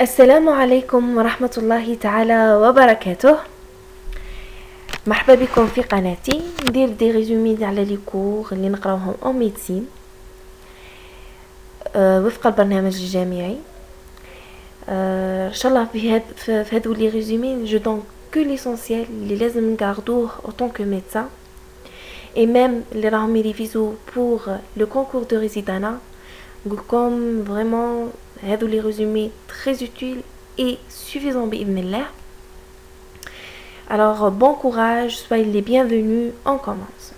السلام عليكم ورحمة الله تعالى وبركاته. مرحبا بكم في قناتي. ندير دي ريزومي على لي كور اللي نقراوهم او ميديسين وفق البرنامج الجامعي. ان شاء الله في هادو لي ريزومي جو دون كو ليسونسيال اللي لازم نغاردوه اوتون كو ميدسان et même اللي راهم يريفيزو pour le concours de résidana. نقولكم vraiment هادو لي ريزومي très utiles et suffisants بإذن الله. Alors bon courage, soyez les bienvenus, on commence.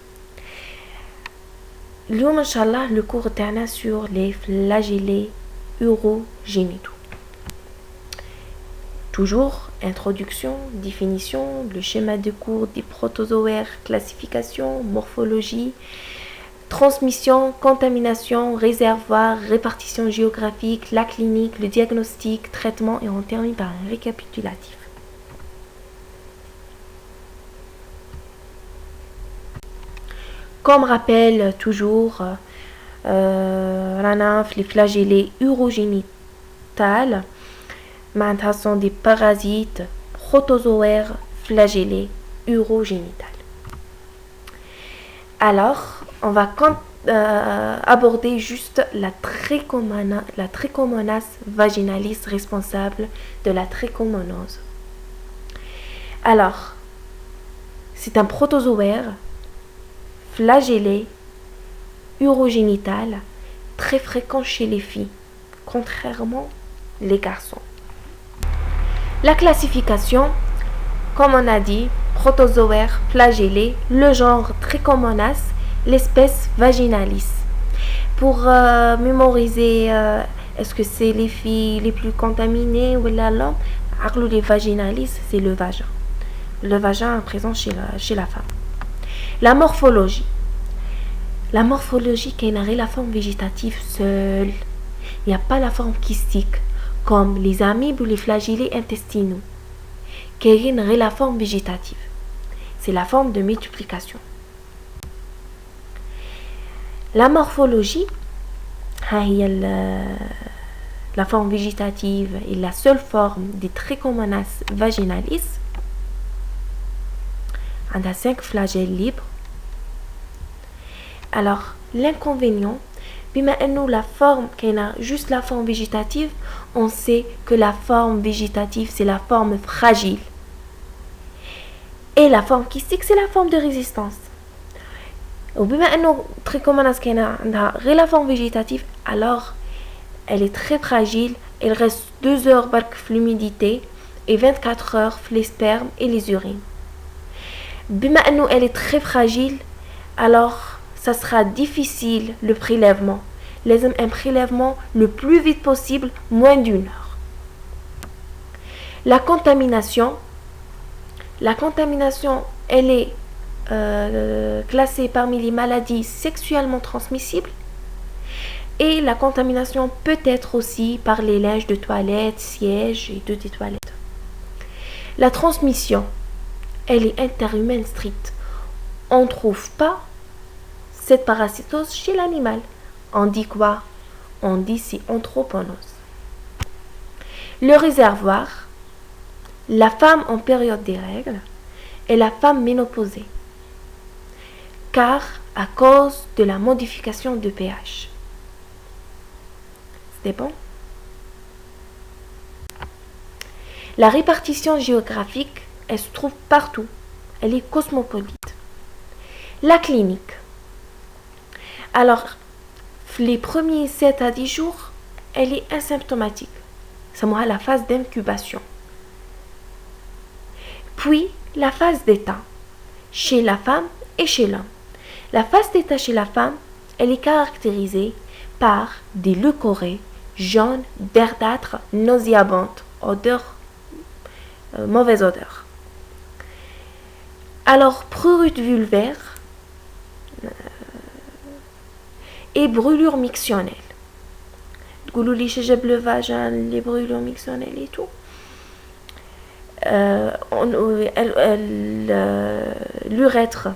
اليوم ان شاء الله le cours تاعنا sur les flagellés urogénitaux. Toujours introduction, définition, le schéma de cours des protozoaires, classification, morphologie, transmission, contamination, réservoir, répartition géographique, la clinique, le diagnostic, traitement et on termine par un récapitulatif. Comme rappel toujours, les flagellés urogénitales sont des parasites protozoaires flagellés urogénitales. Alors, on va aborder juste la trichomonas vaginalis responsable de la trichomonose. Alors, c'est un protozoaire flagellé urogénital très fréquent chez les filles, contrairement les garçons. La classification, comme on a dit, protozoaire flagellé, le genre Trichomonas, l'espèce Vaginalis. Pour mémoriser, est-ce que c'est les filles les plus contaminées ou l'homme? Les Vaginalis, c'est le vagin. Le vagin présent chez la femme. La morphologie. La morphologie, qui est la forme végétative seule. Il n'y a pas la forme kystique, comme les amibes ou les flagellés intestinaux, qui est la forme végétative. C'est la forme de multiplication. La morphologie, la forme végétative est la seule forme des Trichomonas vaginalis. On a 5 flagelles libres. Alors, l'inconvénient, la forme, juste la forme végétative, on sait que la forme végétative, c'est la forme fragile. Et la forme kystique, c'est la forme de résistance. Trichomonas la forme végétative, alors elle est très fragile. Elle reste 2 heures l'humidité et 24 heures les spermes et les urines. Elle est très fragile, alors ça sera difficile le prélèvement. Un prélèvement le plus vite possible, moins d'1 heure. La contamination, elle est classée parmi les maladies sexuellement transmissibles et la contamination peut être aussi par les linges de toilette, sièges et des toilettes. La transmission, elle est interhumaine stricte. On ne trouve pas cette parasitose chez l'animal. On dit quoi? On dit c'est anthroponose. Le réservoir, la femme en période des règles et la femme ménopausée, car à cause de la modification de pH. C'est bon? La répartition géographique, elle se trouve partout. Elle est cosmopolite. La clinique. Alors, les premiers 7 à 10 jours, elle est asymptomatique. C'est la phase d'incubation. Puis, la phase d'état chez la femme et chez l'homme. La phase d'état chez la femme, elle est caractérisée par des leucorrhées jaunes, verdâtres, nauséabondes, mauvaise odeur. Alors, prurite vulvaire et brûlure mictionnelle. Le vagin, les brûlures mictionnelles et tout. L'urètre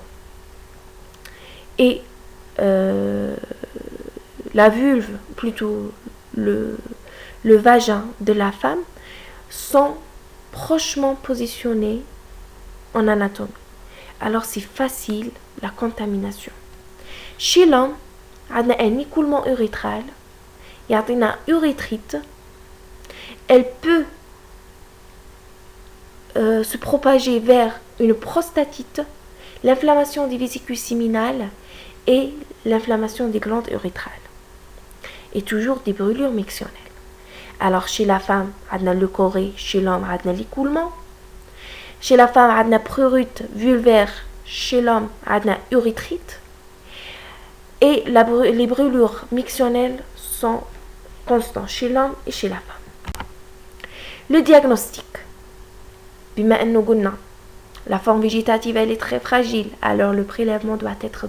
et la vulve, plutôt le vagin de la femme, sont prochement positionnés en anatomie. Alors c'est facile la contamination. Chez l'homme, on a un écoulement urétral, il y a une urétrite. Elle peut se propager vers une prostatite, l'inflammation des vésicules séminales et l'inflammation des glandes urétrales. Et toujours des brûlures mictionnelles. Alors chez la femme, on a le corée, chez l'homme, on a l'écoulement. Chez la femme, on a prurite vulvaire, chez l'homme, on a urétrite. Et les brûlures mictionnelles sont constantes chez l'homme et chez la femme. Le diagnostic. La forme végétative, elle est très fragile, alors le prélèvement doit être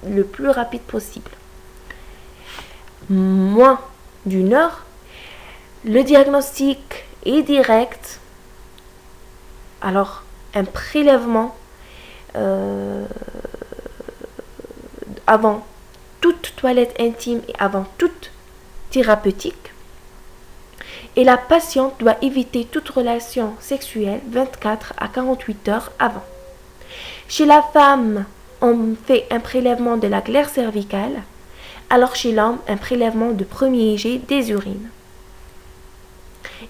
le plus rapide possible. Moins d'une heure, le diagnostic est direct. Alors, un prélèvement avant toute toilette intime et avant toute thérapeutique. Et la patiente doit éviter toute relation sexuelle 24 à 48 heures avant. Chez la femme, on fait un prélèvement de la glaire cervicale, alors chez l'homme, un prélèvement de premier jet des urines.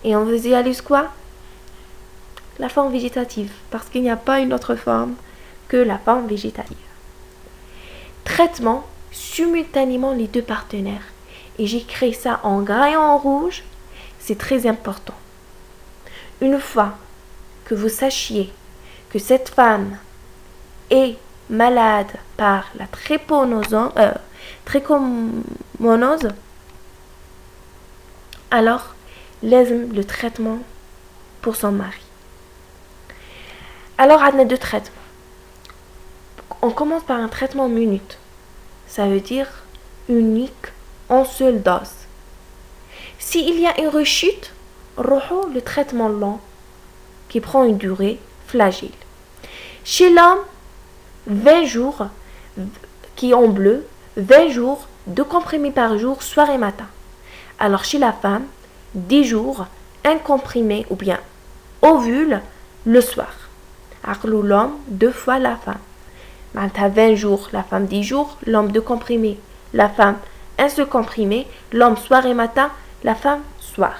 Et on visualise quoi? La forme végétative, parce qu'il n'y a pas une autre forme que la forme végétative. Traitement simultanément les deux partenaires. Et j'écris ça en gras et en rouge. C'est très important. Une fois que vous sachiez que cette femme est malade par la trichomonose, alors laisse le traitement pour son mari. Alors, on a deux traitements. On commence par un traitement minute. Ça veut dire unique en seule dose. S'il y a une rechute, le traitement long qui prend une durée flagelle. Chez l'homme, 20 jours, qui est en bleu, 20 jours, 2 comprimés par jour, soir et matin. Alors chez la femme, 10 jours, 1 comprimé ou bien ovule le soir. Alors l'homme, 2 fois la femme. Maintenant 20 jours, la femme 10 jours, l'homme 2 comprimés. La femme, 1 seul comprimé, l'homme soir et matin, la femme soir.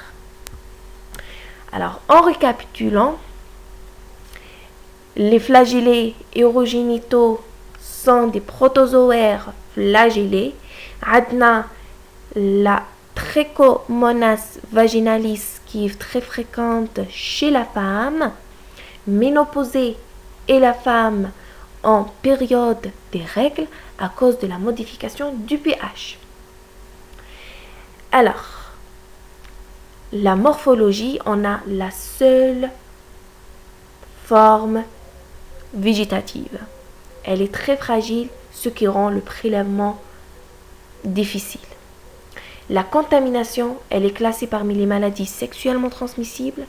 Alors en récapitulant, les flagellés urogénitaux sont des protozoaires flagellés. Adna, la Trichomonas vaginalis qui est très fréquente chez la femme, ménopausée et la femme en période des règles à cause de la modification du pH. Alors, la morphologie, on a la seule forme végétative. Elle est très fragile, ce qui rend le prélèvement difficile. La contamination, elle est classée parmi les maladies sexuellement transmissibles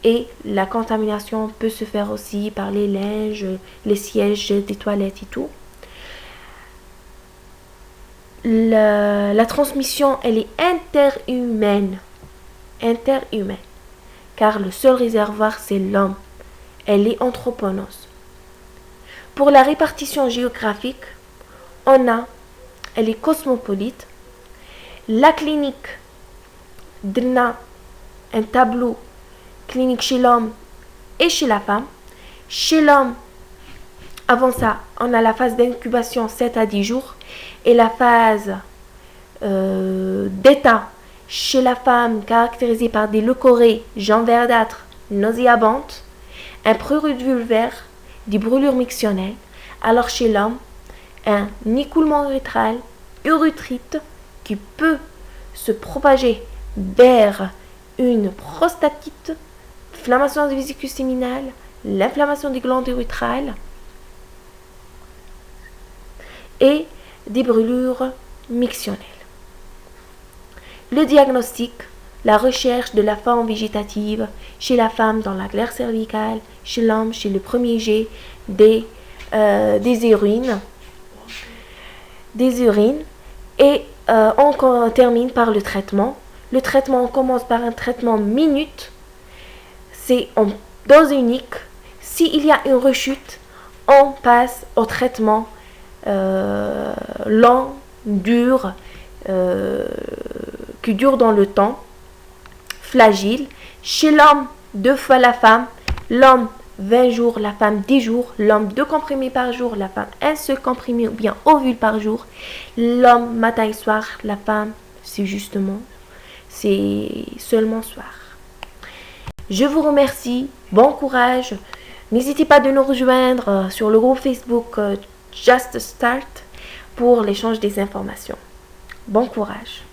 et la contamination peut se faire aussi par les linges, les sièges des toilettes et tout. La transmission, elle est interhumaine, car le seul réservoir, c'est l'homme. Elle est anthroponose. Pour la répartition géographique, elle est cosmopolite. La clinique donne un tableau clinique chez l'homme et chez la femme. Chez l'homme, avant ça, on a la phase d'incubation 7 à 10 jours et la phase d'état chez la femme caractérisée par des leucorrhées, jambes verdâtres, nauséabondes, un prurite vulvaire, des brûlures mictionnelles. Alors chez l'homme, un écoulement urétral, urétrite qui peut se propager vers une prostatite, inflammation des vésicules séminales, l'inflammation des glandes urétrales et des brûlures mictionnelles. Le diagnostic, la recherche de la forme végétative chez la femme dans la glaire cervicale, chez l'homme, chez le premier jet des urines. Et on termine par le traitement. Le traitement, on commence par un traitement minute. c'est en dose unique. S'il y a une rechute, on passe au traitement long, dur, qui dure dans le temps, fragile. Chez l'homme, 2 fois la femme. L'homme, 20 jours, la femme, 10 jours. L'homme, 2 comprimés par jour. La femme, 1 seul comprimé ou bien ovule par jour. L'homme, matin et soir. La femme, c'est seulement soir. Je vous remercie. Bon courage. N'hésitez pas de nous rejoindre sur le groupe Facebook Just Start pour l'échange des informations. Bon courage.